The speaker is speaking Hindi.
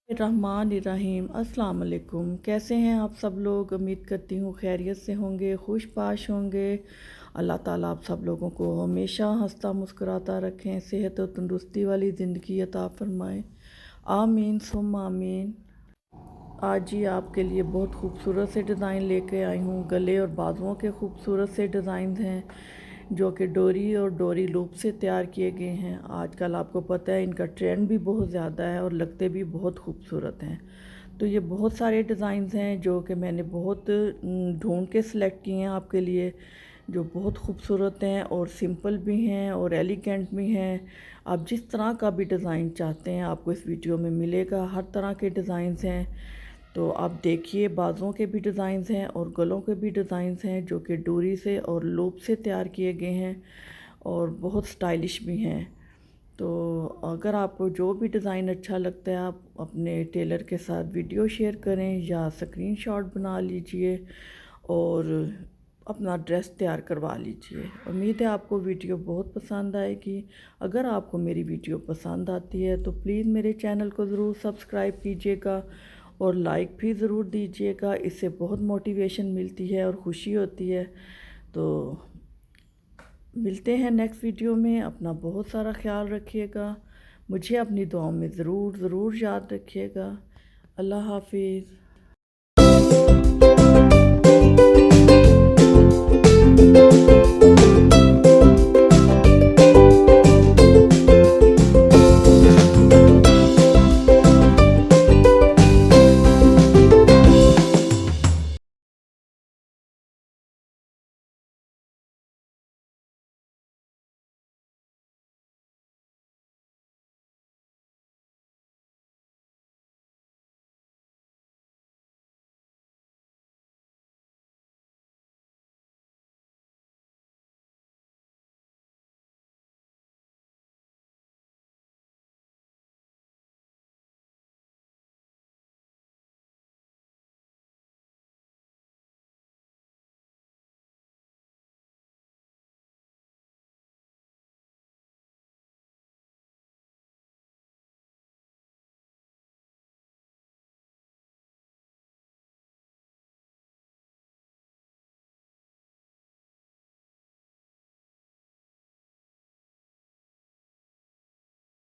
रहमानिर्रहीम अस्सलाम वालेकुम। कैसे हैं आप सब लोग? उम्मीद करती हूँ खैरियत से होंगे, खुश पाश होंगे। अल्लाह ताला आप सब लोगों को हमेशा हंसता मुस्कुराता रखें, सेहत और तंदुरुस्ती वाली ज़िंदगी अता फ़रमाएँ। आमीन सुम्मा आमीन। आज ही आपके लिए बहुत खूबसूरत से डिज़ाइन लेके आई हूँ। गले और बाजुओं के खूबसूरत से डिज़ाइन हैं जो कि डोरी और डोरी लूप से तैयार किए गए हैं। आजकल आपको पता है इनका ट्रेंड भी बहुत ज़्यादा है और लगते भी बहुत खूबसूरत हैं। तो ये बहुत सारे डिज़ाइंस हैं जो कि मैंने बहुत ढूंढ के सिलेक्ट किए हैं आपके लिए, जो बहुत खूबसूरत हैं और सिंपल भी हैं और एलिगेंट भी हैं। आप जिस तरह का भी डिज़ाइन चाहते हैं आपको इस वीडियो में मिलेगा। हर तरह के डिज़ाइंस हैं। तो आप देखिए, बाजुओं के भी डिज़ाइंस हैं और गलों के भी डिज़ाइंस हैं जो कि डोरी से और लूप से तैयार किए गए हैं और बहुत स्टाइलिश भी हैं। तो अगर आपको जो भी डिज़ाइन अच्छा लगता है आप अपने टेलर के साथ वीडियो शेयर करें या स्क्रीनशॉट बना लीजिए और अपना ड्रेस तैयार करवा लीजिए। उम्मीद है आपको वीडियो बहुत पसंद आएगी। अगर आपको मेरी वीडियो पसंद आती है तो प्लीज़ मेरे चैनल को ज़रूर सब्सक्राइब कीजिएगा और लाइक भी ज़रूर दीजिएगा। इससे बहुत मोटिवेशन मिलती है और ख़ुशी होती है। तो मिलते हैं नेक्स्ट वीडियो में। अपना बहुत सारा ख्याल रखिएगा। मुझे अपनी दुआओं में ज़रूर याद रखिएगा। अल्लाह हाफिज़।